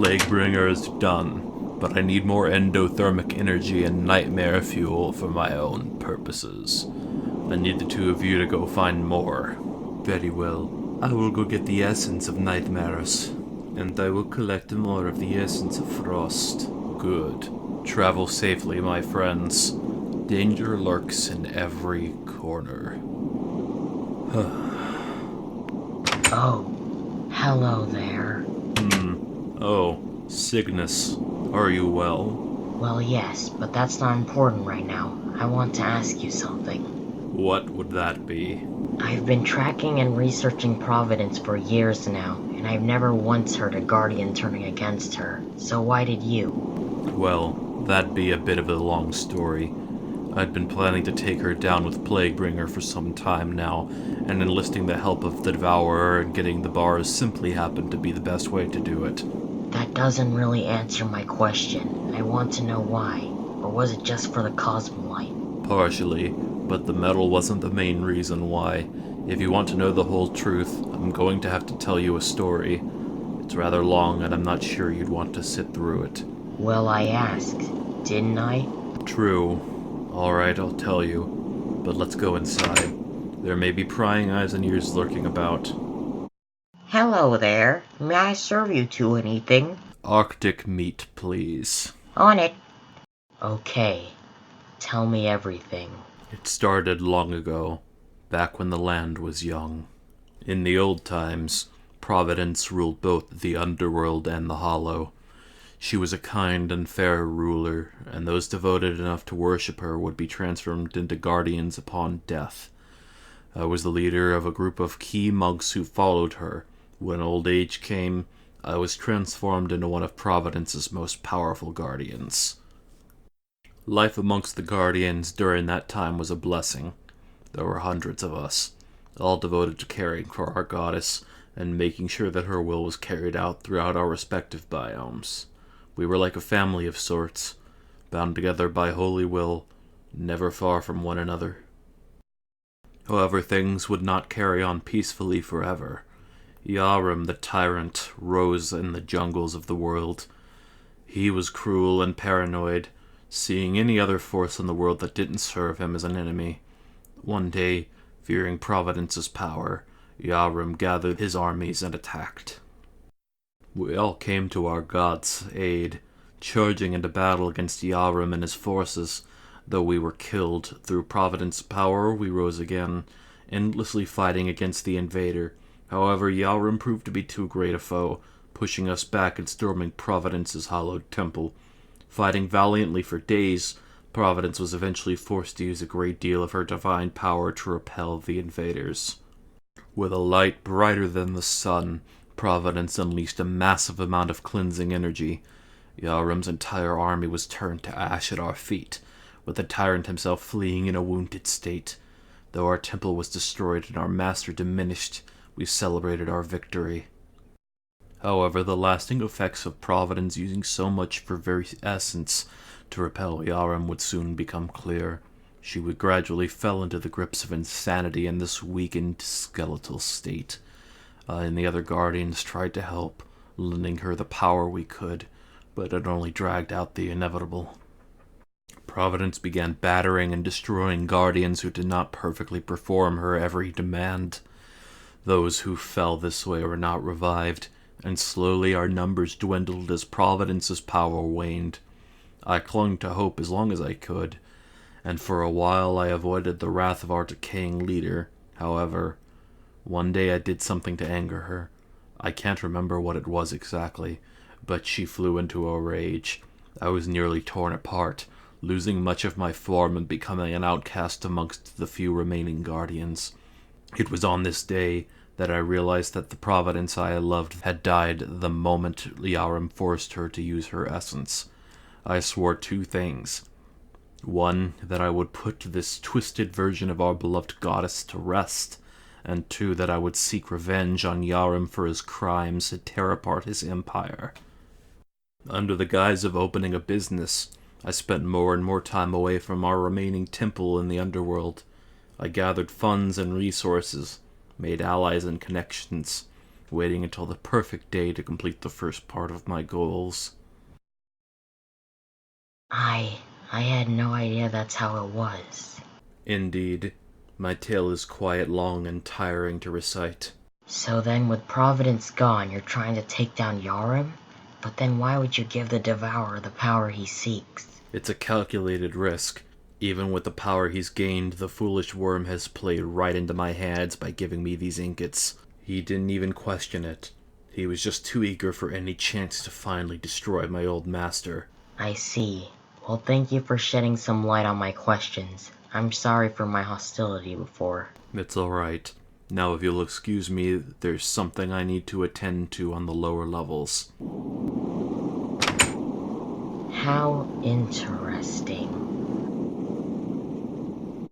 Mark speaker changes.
Speaker 1: Plaguebringer is done, but I need more endothermic energy and nightmare fuel for my own purposes. I need the two of you to go find more. Very well. I will go get the essence of nightmares, and I will collect more of the essence of frost. Good. Travel safely, my friends. Danger lurks in every corner.
Speaker 2: Oh, hello there.
Speaker 1: Oh, Signus. Are you well?
Speaker 2: Well, yes, but that's not important right now. I want to ask you something.
Speaker 1: What would that be?
Speaker 2: I've been tracking and researching Providence for years now, and I've never once heard a Guardian turning against her. So why did you?
Speaker 1: Well, that'd be a bit of a long story. I'd been planning to take her down with Plaguebringer for some time now, and enlisting the help of the Devourer and getting the bars simply happened to be the best way to do it.
Speaker 2: That doesn't really answer my question. I want to know why. Or was it just for the Cosmolite?
Speaker 1: Partially, but the metal wasn't the main reason why. If you want to know the whole truth, I'm going to have to tell you a story. It's rather long, and I'm not sure you'd want to sit through it.
Speaker 2: Well, I asked, didn't I?
Speaker 1: True. Alright, I'll tell you. But let's go inside. There may be prying eyes and ears lurking about.
Speaker 2: Hello there. May I serve you to anything?
Speaker 1: Arctic meat, please.
Speaker 2: On it. Okay. Tell me everything.
Speaker 1: It started long ago, back when the land was young. In the old times, Providence ruled both the underworld and the hollow. She was a kind and fair ruler, and those devoted enough to worship her would be transformed into guardians upon death. I was the leader of a group of key monks who followed her. When old age came, I was transformed into one of Providence's most powerful guardians. Life amongst the guardians during that time was a blessing. There were hundreds of us, all devoted to caring for our goddess and making sure that her will was carried out throughout our respective biomes. We were like a family of sorts, bound together by holy will, never far from one another. However, things would not carry on peacefully forever. Yarum the tyrant rose in the jungles of the world. He was cruel and paranoid, seeing any other force in the world that didn't serve him as an enemy. One day, fearing Providence's power, Yarum gathered his armies and attacked. We all came to our god's aid, charging into battle against Yarum and his forces. Though we were killed, through Providence's power we rose again, endlessly fighting against the invader. However, Yarum proved to be too great a foe, pushing us back and storming Providence's hallowed temple. Fighting valiantly for days, Providence was eventually forced to use a great deal of her divine power to repel the invaders. With a light brighter than the sun, Providence unleashed a massive amount of cleansing energy. Yarum's entire army was turned to ash at our feet, with the tyrant himself fleeing in a wounded state. Though our temple was destroyed and our master diminished, we celebrated our victory. However, the lasting effects of Providence using so much of her very essence to repel Yarum would soon become clear. She would gradually fell into the grips of insanity in this weakened, skeletal state. And the other guardians tried to help, lending her the power we could, but it only dragged out the inevitable. Providence began battering and destroying guardians who did not perfectly perform her every demand. Those who fell this way were not revived, and slowly our numbers dwindled as Providence's power waned. I clung to hope as long as I could, and for a while I avoided the wrath of our decaying leader. However, one day I did something to anger her. I can't remember what it was exactly, but she flew into a rage. I was nearly torn apart, losing much of my form and becoming an outcast amongst the few remaining guardians. It was on this day that I realized that the Providence I loved had died the moment Yarum forced her to use her essence. I swore two things. One, that I would put this twisted version of our beloved goddess to rest, and two, that I would seek revenge on Yarum for his crimes and tear apart his empire. Under the guise of opening a business, I spent more and more time away from our remaining temple in the underworld. I gathered funds and resources, made allies and connections, waiting until the perfect day to complete the first part of my goals.
Speaker 2: I had no idea that's how it was.
Speaker 1: Indeed, my tale is quite long and tiring to recite.
Speaker 2: So then with Providence gone, you're trying to take down Yarim? But then why would you give the Devourer the power he seeks?
Speaker 1: It's a calculated risk. Even with the power he's gained, the foolish worm has played right into my hands by giving me these ingots. He didn't even question it. He was just too eager for any chance to finally destroy my old master.
Speaker 2: I see. Well, thank you for shedding some light on my questions. I'm sorry for my hostility before.
Speaker 1: It's alright. Now if you'll excuse me, there's something I need to attend to on the lower levels.
Speaker 2: How interesting.